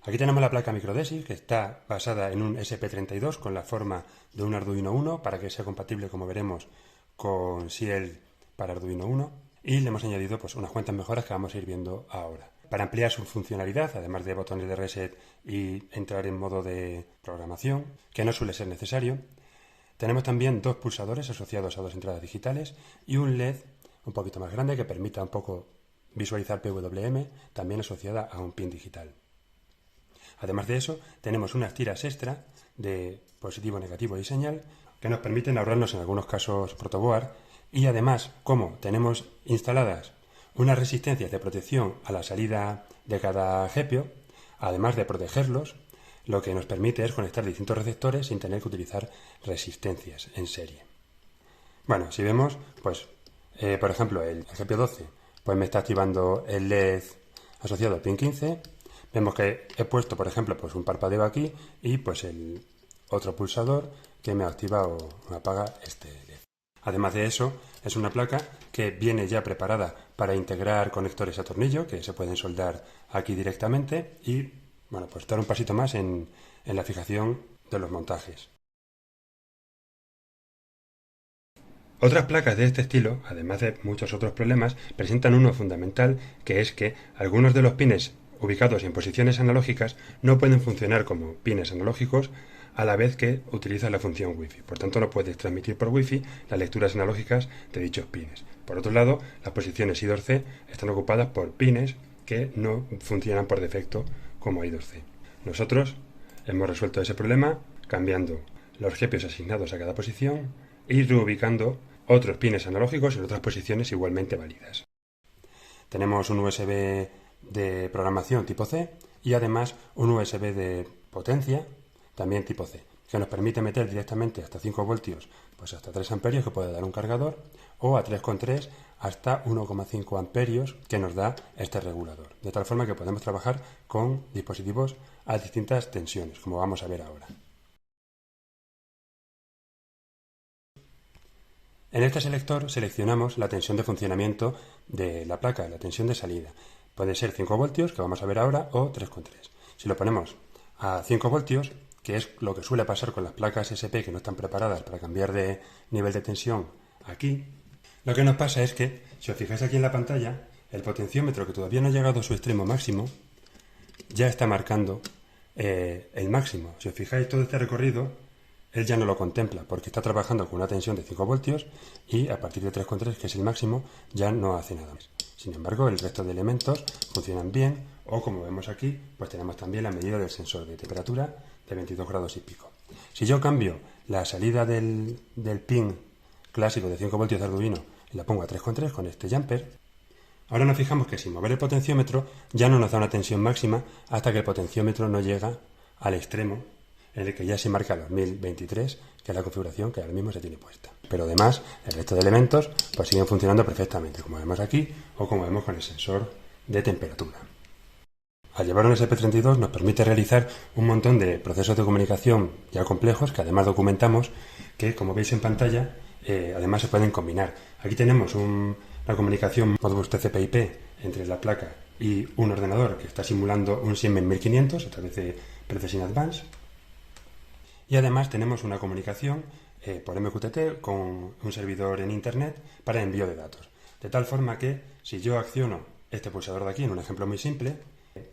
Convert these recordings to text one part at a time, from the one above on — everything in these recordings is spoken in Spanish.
Aquí tenemos la placa microDESI, que está basada en un SP32 con la forma de un Arduino Uno para que sea compatible, como veremos, con Ciel para Arduino Uno. Y le hemos añadido pues, unas cuantas mejoras que vamos a ir viendo ahora. Para ampliar su funcionalidad, además de botones de reset y entrar en modo de programación, que no suele ser necesario, tenemos también dos pulsadores asociados a dos entradas digitales y un LED un poquito más grande que permita un poco visualizar PWM, también asociada a un pin digital. Además de eso, tenemos unas tiras extra de positivo, negativo y señal que nos permiten ahorrarnos en algunos casos protoboard, y además, como tenemos instaladas unas resistencias de protección a la salida de cada GPIO, además de protegerlos, lo que nos permite es conectar distintos receptores sin tener que utilizar resistencias en serie. Bueno, si vemos, pues, por ejemplo, el GPIO 12, pues me está activando el LED asociado al pin 15. Vemos que he puesto, por ejemplo, pues un parpadeo aquí y pues el otro pulsador que me activa o me apaga este LED. Además de eso, es una placa que viene ya preparada para integrar conectores a tornillo que se pueden soldar aquí directamente y, bueno, pues dar un pasito más en la fijación de los montajes. Otras placas de este estilo, además de muchos otros problemas, presentan uno fundamental, que es que algunos de los pines ubicados en posiciones analógicas no pueden funcionar como pines analógicos a la vez que utilizan la función Wi-Fi. Por tanto, no puedes transmitir por Wi-Fi las lecturas analógicas de dichos pines. Por otro lado, las posiciones I2C están ocupadas por pines que no funcionan por defecto como I2C. Nosotros hemos resuelto ese problema cambiando los GPIOs asignados a cada posición y reubicando otros pines analógicos en otras posiciones igualmente válidas. Tenemos un USB de programación tipo C y además un USB de potencia también tipo C, que nos permite meter directamente hasta 5 voltios, pues hasta 3 amperios que puede dar un cargador, o a 3,3 hasta 1,5 amperios que nos da este regulador. De tal forma que podemos trabajar con dispositivos a distintas tensiones, como vamos a ver ahora. En este selector seleccionamos la tensión de funcionamiento de la placa, la tensión de salida. Puede ser 5 voltios, que vamos a ver ahora, o 3,3. Si lo ponemos a 5 voltios, que es lo que suele pasar con las placas SP que no están preparadas para cambiar de nivel de tensión aquí, lo que nos pasa es que, si os fijáis aquí en la pantalla, el potenciómetro, que todavía no ha llegado a su extremo máximo, ya está marcando el máximo. Si os fijáis, todo este recorrido él ya no lo contempla porque está trabajando con una tensión de 5 voltios y a partir de 3,3, que es el máximo, ya no hace nada más. Sin embargo, el resto de elementos funcionan bien, o como vemos aquí, pues tenemos también la medida del sensor de temperatura de 22 grados y pico. Si yo cambio la salida del pin clásico de 5 voltios de Arduino y la pongo a 3,3 con este jumper, ahora nos fijamos que sin mover el potenciómetro ya no nos da una tensión máxima hasta que el potenciómetro no llega al extremo en el que ya se marca los 1023, que es la configuración que ahora mismo se tiene puesta. Pero además, el resto de elementos pues siguen funcionando perfectamente, como vemos aquí, o como vemos con el sensor de temperatura. Al llevar un SP32 nos permite realizar un montón de procesos de comunicación ya complejos, que además documentamos, que como veis en pantalla, además se pueden combinar. Aquí tenemos la comunicación Modbus TCP/IP entre la placa y un ordenador que está simulando un Siemens 1500 a través de Precision Advance. Y además tenemos una comunicación por MQTT con un servidor en Internet para envío de datos. De tal forma que si yo acciono este pulsador de aquí, en un ejemplo muy simple,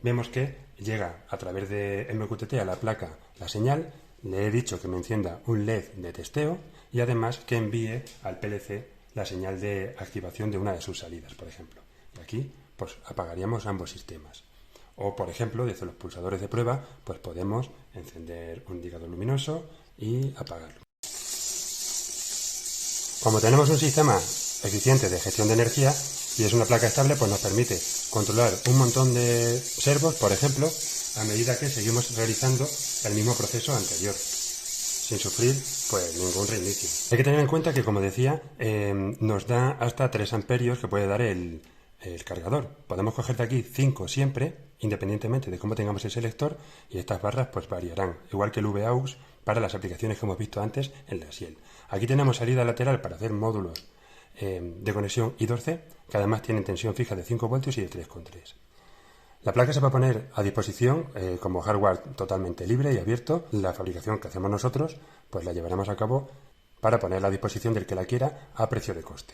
vemos que llega a través de MQTT a la placa la señal. Le he dicho que me encienda un LED de testeo y además que envíe al PLC la señal de activación de una de sus salidas, por ejemplo. Y aquí pues apagaríamos ambos sistemas. O, por ejemplo, desde los pulsadores de prueba, pues podemos encender un indicador luminoso y apagarlo. Como tenemos un sistema eficiente de gestión de energía y es una placa estable, pues nos permite controlar un montón de servos, por ejemplo, a medida que seguimos realizando el mismo proceso anterior, sin sufrir pues ningún reinicio. Hay que tener en cuenta que, como decía, nos da hasta 3 amperios que puede dar el cargador. Podemos coger de aquí 5 siempre, independientemente de cómo tengamos el selector, y estas barras pues variarán, igual que el VAUX para las aplicaciones que hemos visto antes en la Ciel. Aquí tenemos salida lateral para hacer módulos de conexión I2C, que además tienen tensión fija de 5 voltios y de 3,3. La placa se va a poner a disposición como hardware totalmente libre y abierto. La fabricación que hacemos nosotros, pues la llevaremos a cabo para ponerla a disposición del que la quiera a precio de coste.